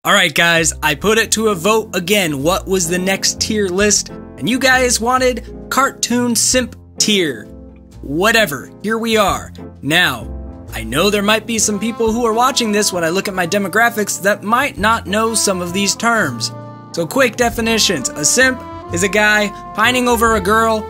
Alright guys, I put it to a vote again. What was the next tier list? And you guys wanted cartoon simp tier. Whatever, here we are. Now, I know there might be some people who are watching this when I look at my demographics that might not know some of these terms. So quick definitions. A simp is a guy pining over a girl,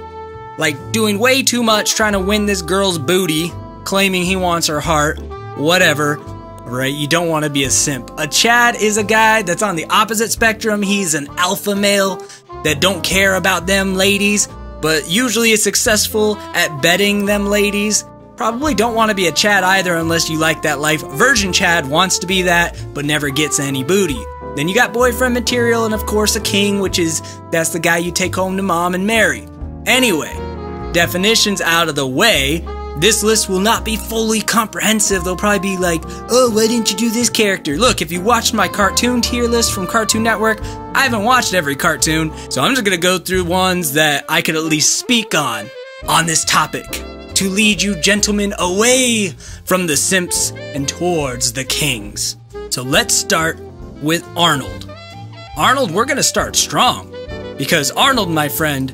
like doing way too much trying to win this girl's booty, claiming he wants her heart, whatever. Right? You don't want to be a simp. A Chad is a guy that's on the opposite spectrum. He's an alpha male that don't care about them ladies, but usually is successful at betting them ladies. Probably don't want to be a Chad either unless you like that life. Virgin Chad wants to be that, but never gets any booty. Then you got boyfriend material and of course a king, that's the guy you take home to mom and marry. Anyway, definitions out of the way. This list will not be fully comprehensive. They'll probably be like, oh, why didn't you do this character? Look, if you watched my cartoon tier list from Cartoon Network, I haven't watched every cartoon, so I'm just gonna go through ones that I could at least speak on this topic, to lead you gentlemen away from the simps and towards the kings. So let's start with Arnold. Arnold, we're gonna start strong, because Arnold, my friend,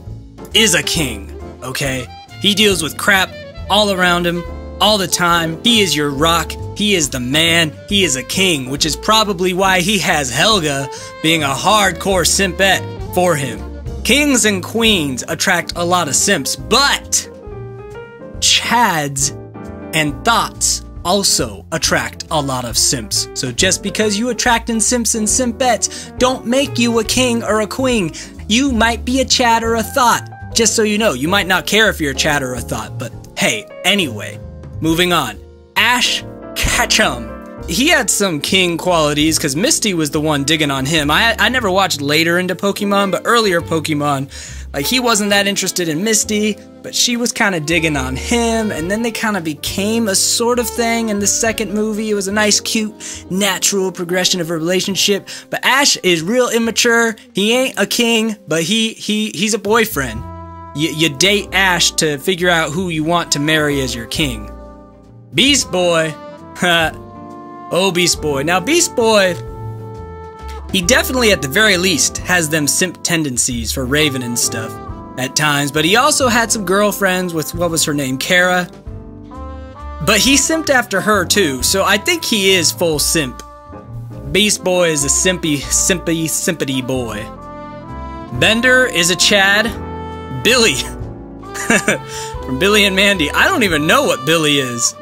is a king, okay? He deals with crap all around him, all the time. He is your rock. He is the man. He is a king, which is probably why he has Helga being a hardcore simpette for him. Kings and queens attract a lot of simps, but Chads and thoughts also attract a lot of simps. So just because you attracting simps and simpettes don't make you a king or a queen. You might be a Chad or a thought. Just so you know, you might not care if you're a Chad or a thought, but hey, anyway, moving on. Ash Ketchum. He had some king qualities because Misty was the one digging on him. I never watched later into Pokemon, but earlier Pokemon, like he wasn't that interested in Misty, but she was kind of digging on him, and then they kind of became a sort of thing in the second movie. It was a nice, cute, natural progression of a relationship, but Ash is real immature. He ain't a king, but he's a boyfriend. You date Ash to figure out who you want to marry as your king. Beast Boy. Oh, Beast Boy. Now, Beast Boy, he definitely at the very least has them simp tendencies for Raven and stuff at times, but he also had some girlfriends with, what was her name, Kara? But he simped after her too, so I think he is full simp. Beast Boy is a simpity boy. Bender is a Chad. Billy. From Billy and Mandy. I don't even know what Billy is.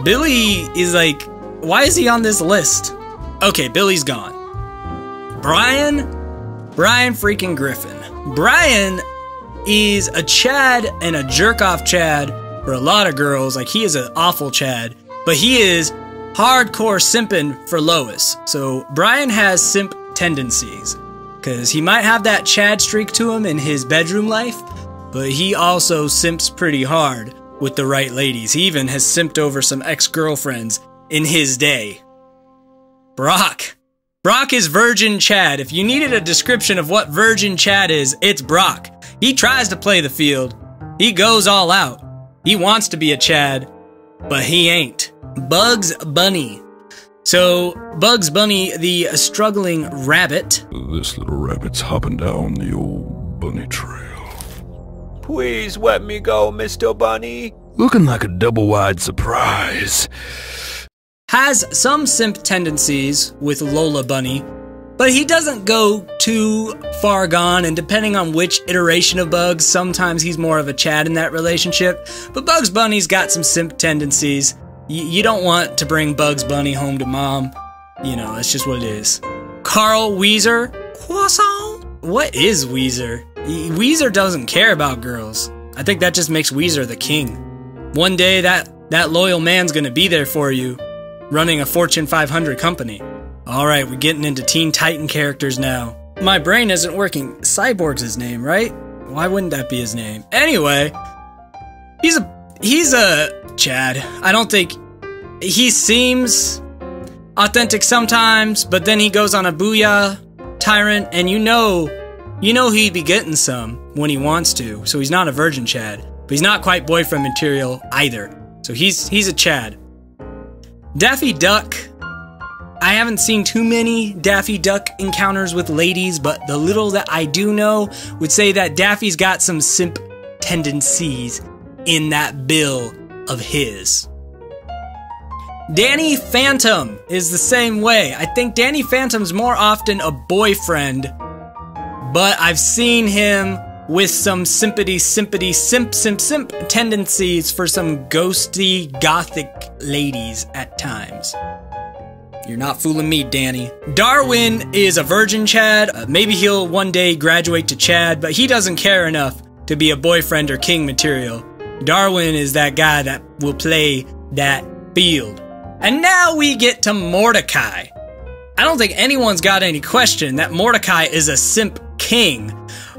Billy is like, why is he on this list? Okay, Billy's gone. Brian freaking Griffin. Brian is a Chad and a jerk-off Chad for a lot of girls. Like, he is an awful Chad, but he is hardcore simping for Lois. So Brian has simp tendencies, because he might have that Chad streak to him in his bedroom life, but he also simps pretty hard with the right ladies. He even has simped over some ex-girlfriends in his day. Brock. Brock is Virgin Chad. If you needed a description of what Virgin Chad is, it's Brock. He tries to play the field. He goes all out. He wants to be a Chad, but he ain't. Bugs Bunny. So, Bugs Bunny, the struggling rabbit. This little rabbit's hopping down the old bunny trail. Please let me go, Mr. Bunny. Looking like a double-wide surprise. Has some simp tendencies with Lola Bunny, but he doesn't go too far gone, and depending on which iteration of Bugs, sometimes he's more of a Chad in that relationship. But Bugs Bunny's got some simp tendencies. You don't want to bring Bugs Bunny home to mom. You know, that's just what it is. Carl Weezer. Croissant? What is Weezer? Weezer doesn't care about girls. I think that just makes Weezer the king. One day, that loyal man's gonna be there for you, running a Fortune 500 company. Alright, we're getting into Teen Titan characters now. My brain isn't working. Cyborg's his name, right? Why wouldn't that be his name? Anyway, he's a Chad. I don't think... He seems authentic sometimes, but then he goes on a booyah tyrant, and you know he'd be getting some when he wants to, so he's not a virgin Chad. But he's not quite boyfriend material either. So he's a Chad. Daffy Duck I haven't seen too many Daffy Duck encounters with ladies, but the little that I do know would say that Daffy's got some simp tendencies in that bill of his. Danny Phantom is the same way. I think Danny Phantom's more often a boyfriend, but I've seen him with some simp tendencies for some ghosty gothic ladies at times. You're not fooling me, Danny. Darwin is a virgin Chad. Maybe he'll one day graduate to Chad, but he doesn't care enough to be a boyfriend or king material. Darwin is that guy that will play that field. And now we get to Mordecai. I don't think anyone's got any question that Mordecai is a simp king.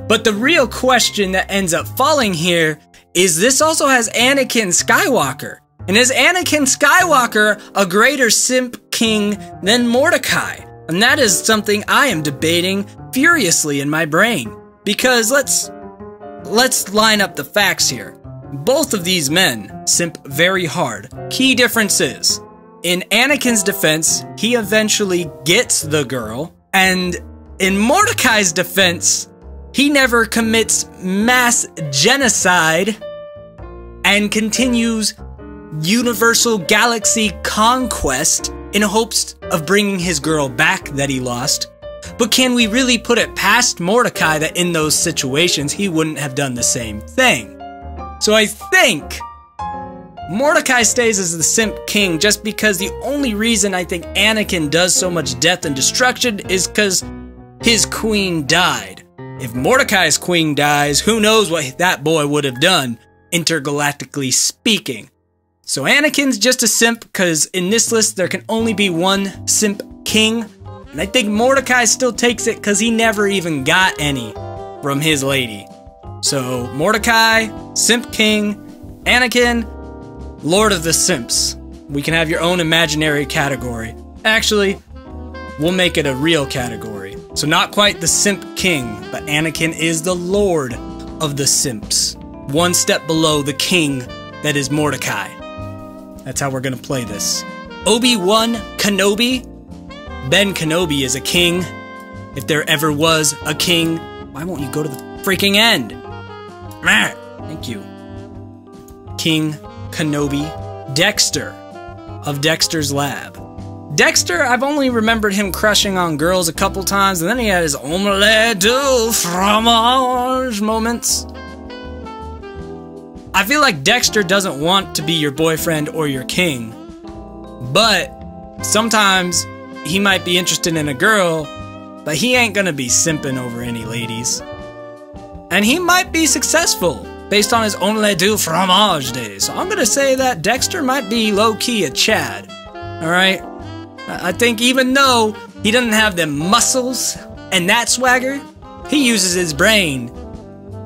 But the real question that ends up falling here is this also has Anakin Skywalker. And is Anakin Skywalker a greater simp king than Mordecai? And that is something I am debating furiously in my brain. Because let's line up the facts here. Both of these men simp very hard. Key difference is, in Anakin's defense, he eventually gets the girl, and in Mordecai's defense, he never commits mass genocide and continues universal galaxy conquest in hopes of bringing his girl back that he lost. But can we really put it past Mordecai that in those situations he wouldn't have done the same thing? So I think Mordecai stays as the simp king just because the only reason I think Anakin does so much death and destruction is because his queen died. If Mordecai's queen dies, who knows what that boy would have done, intergalactically speaking. So Anakin's just a simp because in this list there can only be one simp king. And I think Mordecai still takes it because he never even got any from his lady. So Mordecai, simp king, Anakin, Lord of the Simps. We can have your own imaginary category. Actually, we'll make it a real category. So not quite the simp king, but Anakin is the Lord of the Simps. One step below the king that is Mordecai. That's how we're gonna play this. Obi-Wan Kenobi. Ben Kenobi is a king. If there ever was a king, why won't you go to the freaking end? Thank you. King Kenobi. Dexter of Dexter's Lab. Dexter, I've only remembered him crushing on girls a couple times, and then he had his omelette du fromage moments. I feel like Dexter doesn't want to be your boyfriend or your king, but sometimes he might be interested in a girl, but he ain't gonna be simping over any ladies. And he might be successful based on his omelette du fromage days. So I'm gonna say that Dexter might be low-key a Chad. Alright? I think even though he doesn't have them muscles and that swagger, he uses his brain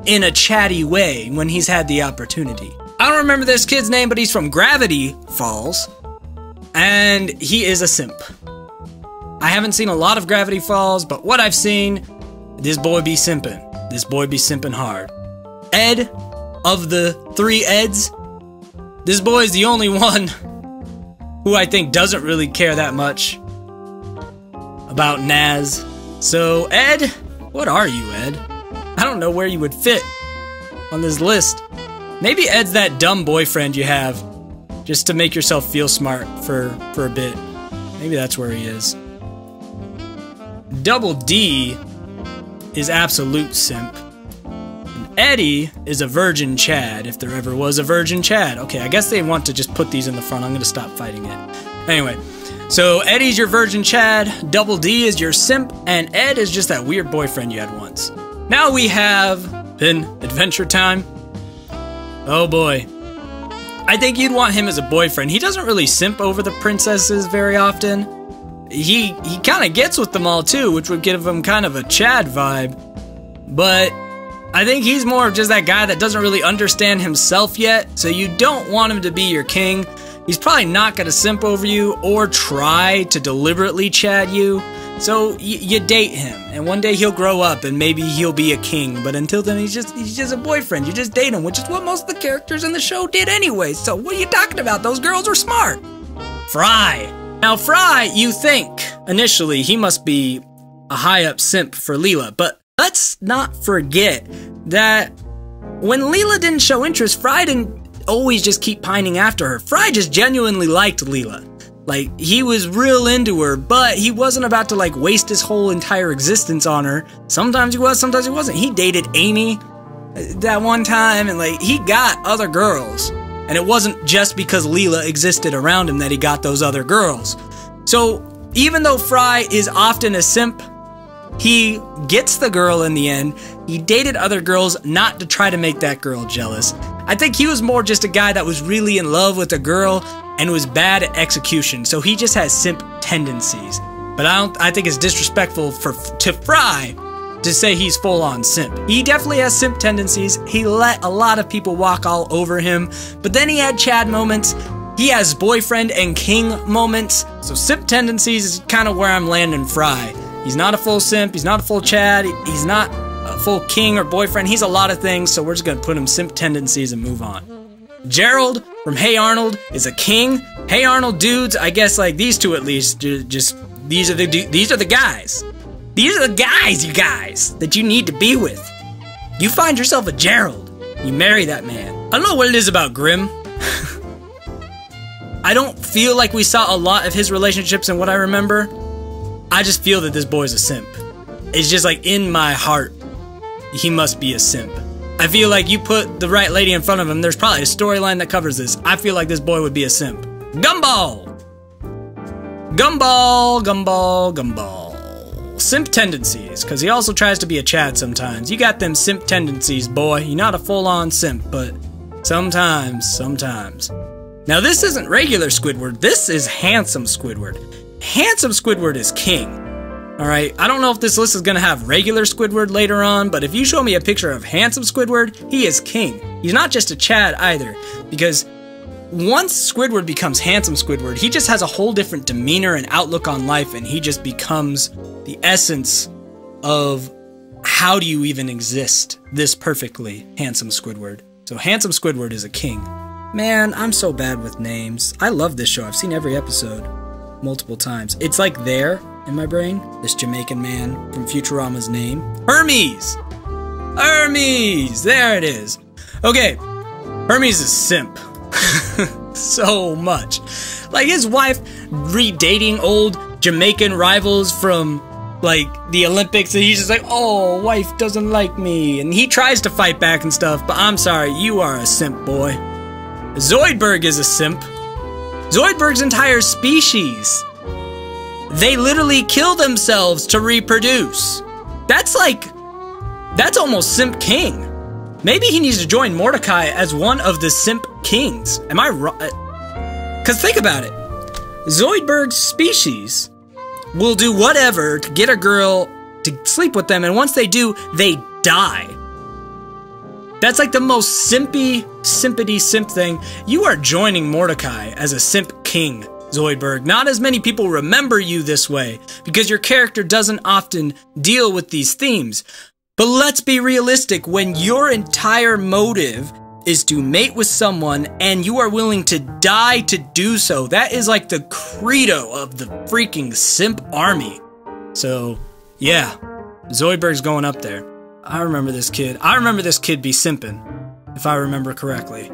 in a chatty way when he's had the opportunity. I don't remember this kid's name, but he's from Gravity Falls, and he is a simp. I haven't seen a lot of Gravity Falls, but what I've seen, this boy be simping. This boy be simping hard. Ed, of the three Eds, this boy is the only one who I think doesn't really care that much about Naz. So Ed, what are you, Ed? I don't know where you would fit on this list. Maybe Ed's that dumb boyfriend you have just to make yourself feel smart for a bit. Maybe that's where he is. Double D is absolute simp. And Eddie is a virgin Chad, if there ever was a virgin Chad. Okay, I guess they want to just put these in the front. I'm gonna stop fighting it. Anyway, so Eddie's your virgin Chad, Double D is your simp, and Ed is just that weird boyfriend you had once. Now we have Adventure Time. Oh boy. I think you'd want him as a boyfriend. He doesn't really simp over the princesses very often. He kind of gets with them all too, which would give him kind of a Chad vibe. But I think he's more of just that guy that doesn't really understand himself yet, so you don't want him to be your king. He's probably not going to simp over you or try to deliberately Chad you. So you date him, and one day he'll grow up and maybe he'll be a king, but until then he's just a boyfriend. You just date him, which is what most of the characters in the show did anyway. So what are you talking about? Those girls are smart. Fry. Now, Fry, you think, initially, he must be a high-up simp for Leela, but let's not forget that when Leela didn't show interest, Fry didn't always just keep pining after her. Fry just genuinely liked Leela. Like, he was real into her, but he wasn't about to, like, waste his whole entire existence on her. Sometimes he was, sometimes he wasn't. He dated Amy that one time, and, like, he got other girls. And it wasn't just because Leela existed around him that he got those other girls. So, even though Fry is often a simp, he gets the girl in the end. He dated other girls not to try to make that girl jealous. I think he was more just a guy that was really in love with a girl and was bad at execution, so he just has simp tendencies. But I think it's disrespectful to Fry to say he's full-on simp. He definitely has simp tendencies. He let a lot of people walk all over him, but then he had Chad moments. He has boyfriend and king moments. So simp tendencies is kind of where I'm landing Fry. He's not a full simp, he's not a full Chad, he's not a full king or boyfriend. He's a lot of things, so we're just gonna put him simp tendencies and move on. Gerald from Hey Arnold is a king. Hey Arnold dudes, I guess like these two at least, just these are the guys. These are the guys, you guys, that you need to be with. You find yourself a Gerald, you marry that man. I don't know what it is about Grimm. I don't feel like we saw a lot of his relationships in what I remember. I just feel that this boy's a simp. It's just like in my heart, he must be a simp. I feel like you put the right lady in front of him, there's probably a storyline that covers this. I feel like this boy would be a simp. Gumball! Gumball, Gumball, Gumball. Simp tendencies, because he also tries to be a Chad sometimes. You got them simp tendencies, boy. You're not a full-on simp, but sometimes. Now this isn't regular Squidward, this is handsome Squidward. Handsome Squidward is king. Alright, I don't know if this list is gonna have regular Squidward later on, but if you show me a picture of handsome Squidward, he is king. He's not just a Chad either, because once Squidward becomes handsome Squidward, he just has a whole different demeanor and outlook on life, and he just becomes the essence of how do you even exist this perfectly handsome Squidward. So handsome Squidward is a king. Man, I'm so bad with names. I love this show. I've seen every episode multiple times. It's like there in my brain, this Jamaican man from Futurama's name. Hermes! Hermes! There it is. Okay, Hermes is simp. So much. Like his wife redating old Jamaican rivals from like the Olympics, and he's just like, oh, wife doesn't like me. And he tries to fight back and stuff, but I'm sorry, you are a simp, boy. Zoidberg is a simp. Zoidberg's entire species, they literally kill themselves to reproduce. That's almost Simp King. Maybe he needs to join Mordecai as one of the Simp Kings. Am I wrong? Because think about it. Zoidberg's species will do whatever to get a girl to sleep with them, and once they do, they die. That's like the most simpity simp thing. You are joining Mordecai as a Simp King, Zoidberg. Not as many people remember you this way, because your character doesn't often deal with these themes. But let's be realistic, when your entire motive is to mate with someone and you are willing to die to do so, that is like the credo of the freaking simp army. So, yeah, Zoidberg's going up there. I remember this kid. I remember this kid be simping, if I remember correctly.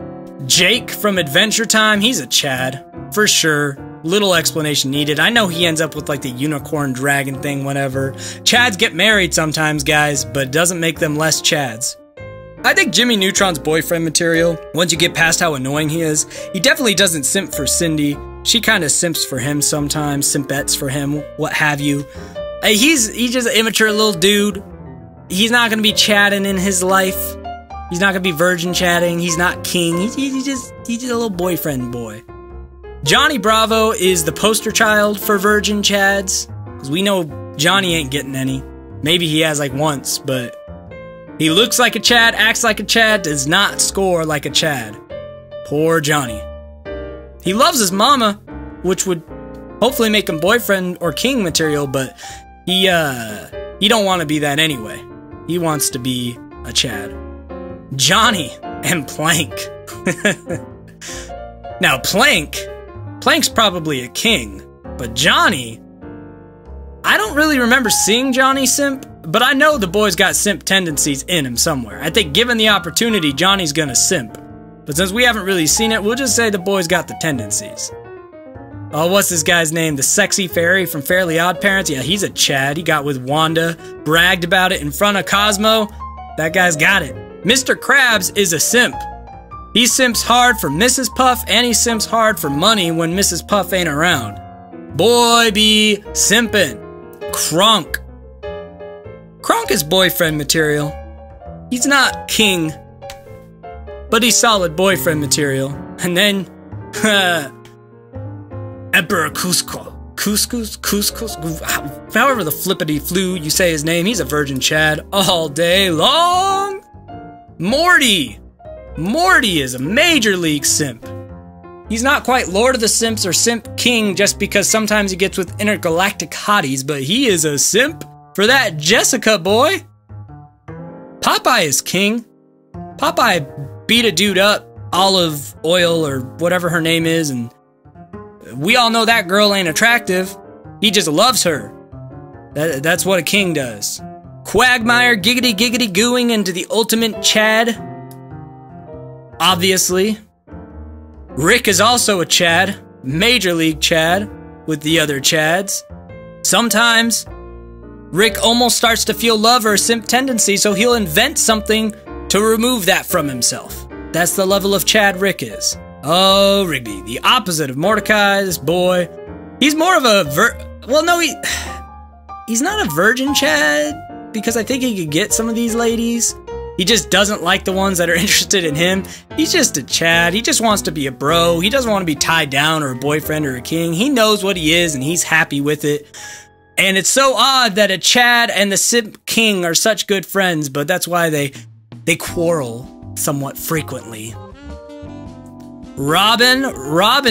Jake from Adventure Time, he's a Chad, for sure. Little explanation needed. I know he ends up with like the unicorn dragon thing, whatever. Chads get married sometimes, guys, but it doesn't make them less Chads. I think Jimmy Neutron's boyfriend material, once you get past how annoying he is, he definitely doesn't simp for Cindy. She kind of simps for him sometimes, simpettes for him, what have you. He's just an immature little dude. He's not gonna be chatting in his life. He's not gonna be virgin chatting. He's not king. He's just a little boyfriend boy. Johnny Bravo is the poster child for virgin Chads, because we know Johnny ain't getting any. Maybe he has like once, but he looks like a Chad, acts like a Chad, does not score like a Chad. Poor Johnny. He loves his mama, which would hopefully make him boyfriend or king material, but he don't want to be that anyway. He wants to be a Chad. Johnny and Plank. Now Plank's probably a king, But Johnny, I don't really remember seeing Johnny simp, but I know the boy's got simp tendencies in him somewhere. I think given the opportunity, Johnny's gonna simp. But since we haven't really seen it, we'll just say the boy's got the tendencies. Oh, what's this guy's name? The sexy fairy from Fairly Odd Parents? Yeah, he's a Chad. He got with Wanda, bragged about it in front of Cosmo. That guy's got it. Mr. Krabs is a simp. He simps hard for Mrs. Puff, and he simps hard for money when Mrs. Puff ain't around. Boy be simpin'. Kronk. Kronk is boyfriend material. He's not king, but he's solid boyfriend material. And then, Emperor Cusco. Couscous? However the flippity flu you say his name, he's a virgin Chad all day long. Morty. Morty is a major league simp. He's not quite Lord of the Simps or Simp King just because sometimes he gets with intergalactic hotties, but he is a simp for that Jessica boy. Popeye is king. Popeye beat a dude up, Olive Oil or whatever her name is, and we all know that girl ain't attractive. He just loves her. That's what a king does. Quagmire giggity giggity gooing into the ultimate Chad. Obviously. Rick is also a Chad. Major league Chad with the other Chads. Sometimes Rick almost starts to feel love or simp tendency, so he'll invent something to remove that from himself. That's the level of Chad Rick is. Oh, Rigby, the opposite of Mordecai, this boy. He's more of a he's not a virgin Chad, because I think he could get some of these ladies. He just doesn't like the ones that are interested in him. He's just a Chad. He just wants to be a bro. He doesn't want to be tied down or a boyfriend or a king. He knows what he is and he's happy with it. And it's so odd that a Chad and the Simp King are such good friends, but that's why they quarrel somewhat frequently. Robin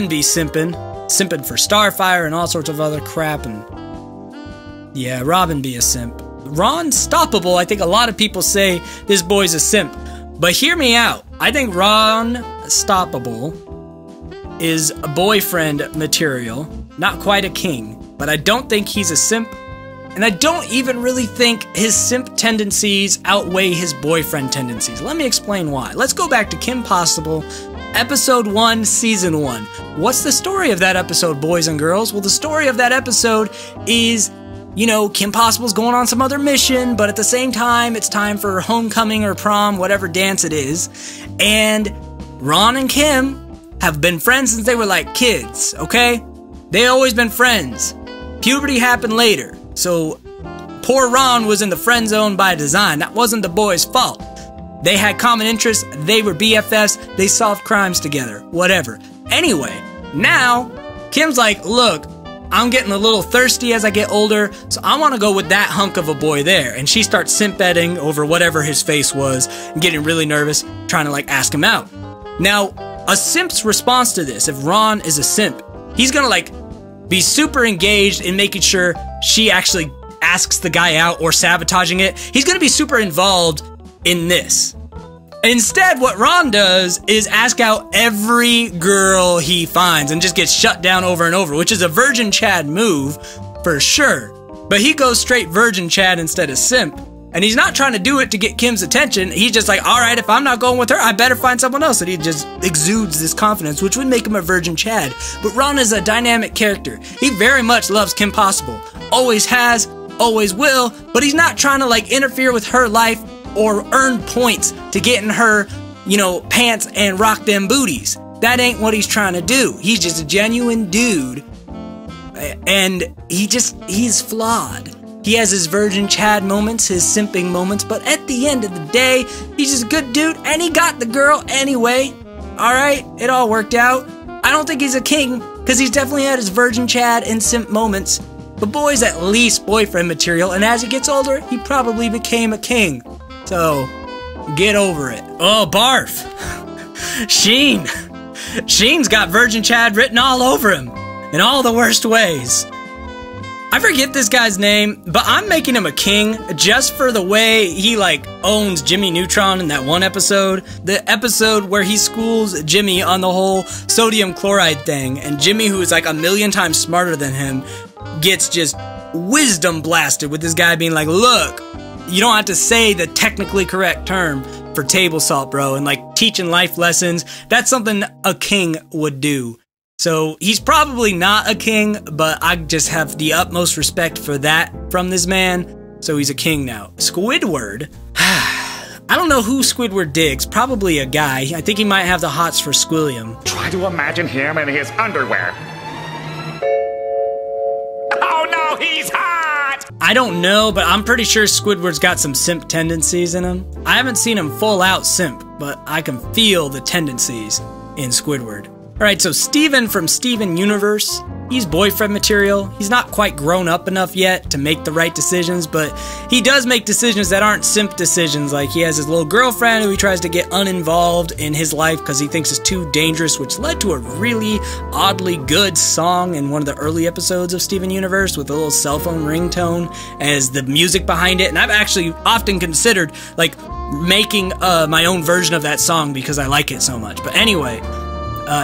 be simping for Starfire and all sorts of other crap, and yeah, Robin be a simp. Ron Stoppable, I think a lot of people say this boy's a simp, but hear me out. I think Ron Stoppable is a boyfriend material, not quite a king, but I don't think he's a simp, and I don't even really think his simp tendencies outweigh his boyfriend tendencies. Let me explain why. Let's go back to Kim Possible, Episode 1, Season 1. What's the story of that episode, boys and girls? Well, the story of that episode is, you know, Kim Possible's going on some other mission, but at the same time, it's time for homecoming or prom, whatever dance it is. And Ron and Kim have been friends since they were like kids, okay? They always been friends. Puberty happened later, so poor Ron was in the friend zone by design. That wasn't the boy's fault. They had common interests, they were BFFs, they solved crimes together, whatever. Anyway, now, Kim's like, look, I'm getting a little thirsty as I get older, so I want to go with that hunk of a boy there. And she starts simp-betting over whatever his face was, and getting really nervous, trying to like ask him out. Now, a simp's response to this, if Ron is a simp, he's gonna like be super engaged in making sure she actually asks the guy out or sabotaging it. He's gonna be super involved in this. Instead, what Ron does is ask out every girl he finds and just gets shut down over and over, which is a virgin Chad move for sure. But he goes straight virgin Chad instead of simp. And he's not trying to do it to get Kim's attention. He's just like, all right, if I'm not going with her, I better find someone else. And he just exudes this confidence, which would make him a virgin Chad. But Ron is a dynamic character. He very much loves Kim Possible. Always has, always will, but he's not trying to like interfere with her life or earn points to get in her, you know, pants and rock them booties. That ain't what he's trying to do. He's just a genuine dude. And he's flawed. He has his virgin Chad moments, his simping moments, but at the end of the day, he's just a good dude, and he got the girl anyway. Alright, it all worked out. I don't think he's a king, because he's definitely had his virgin Chad and simp moments, but boy's at least boyfriend material, and as he gets older, he probably became a king. So, get over it. Oh, barf. Sheen. Sheen's got virgin Chad written all over him, in all the worst ways. I forget this guy's name, but I'm making him a king just for the way he, like, owns Jimmy Neutron in that one episode. The episode where he schools Jimmy on the whole sodium chloride thing, and Jimmy, who is like a million times smarter than him, gets just wisdom blasted with this guy being like, look, you don't have to say the technically correct term for table salt, bro, and like teaching life lessons. That's something a king would do. So he's probably not a king, but I just have the utmost respect for that from this man. So he's a king now. Squidward? I don't know who Squidward digs. Probably a guy. I think he might have the hots for Squilliam. Try to imagine him in his underwear. Oh no, he's hot! I don't know, but I'm pretty sure Squidward's got some simp tendencies in him. I haven't seen him full out simp, but I can feel the tendencies in Squidward. Alright, so Steven from Steven Universe, he's boyfriend material. He's not quite grown up enough yet to make the right decisions, but he does make decisions that aren't simp decisions. Like he has his little girlfriend who he tries to get uninvolved in his life because he thinks is too dangerous, which led to a really oddly good song in one of the early episodes of Steven Universe with a little cell phone ringtone as the music behind it. And I've actually often considered like making my own version of that song because I like it so much. But anyway,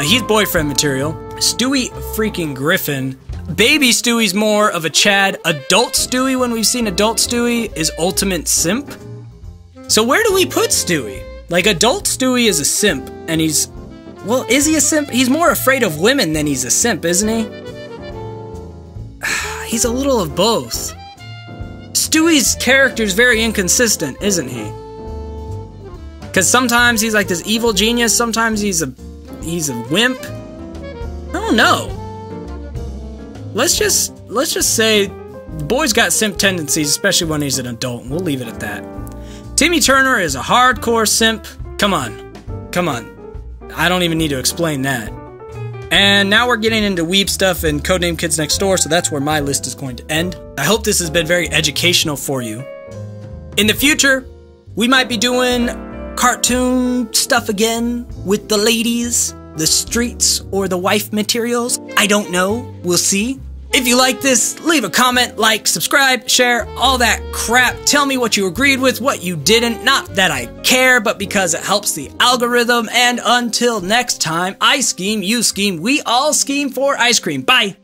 he's boyfriend material. Stewie freaking Griffin. Baby Stewie's more of a Chad. Adult Stewie, when we've seen adult Stewie, is ultimate simp. So where do we put Stewie? Like, adult Stewie is a simp, and he's... Well, is he a simp? He's more afraid of women than he's a simp, isn't he? He's a little of both. Stewie's character's very inconsistent, isn't he? Because sometimes he's like this evil genius, sometimes he's a wimp. I don't know. Let's just say the boy's got simp tendencies, especially when he's an adult. We'll leave it at that. Timmy Turner is a hardcore simp. Come on. I don't even need to explain that. And now we're getting into weeb stuff and Codename Kids Next Door, so that's where my list is going to end. I hope this has been very educational for you. In the future, we might be doing cartoon stuff again with the ladies, the streets, or the wife materials. I don't know. We'll see. If you like this, leave a comment, like, subscribe, share, all that crap. Tell me what you agreed with, what you didn't. Not that I care, but because it helps the algorithm. And until next time, I scheme, you scheme, we all scheme for ice cream. Bye!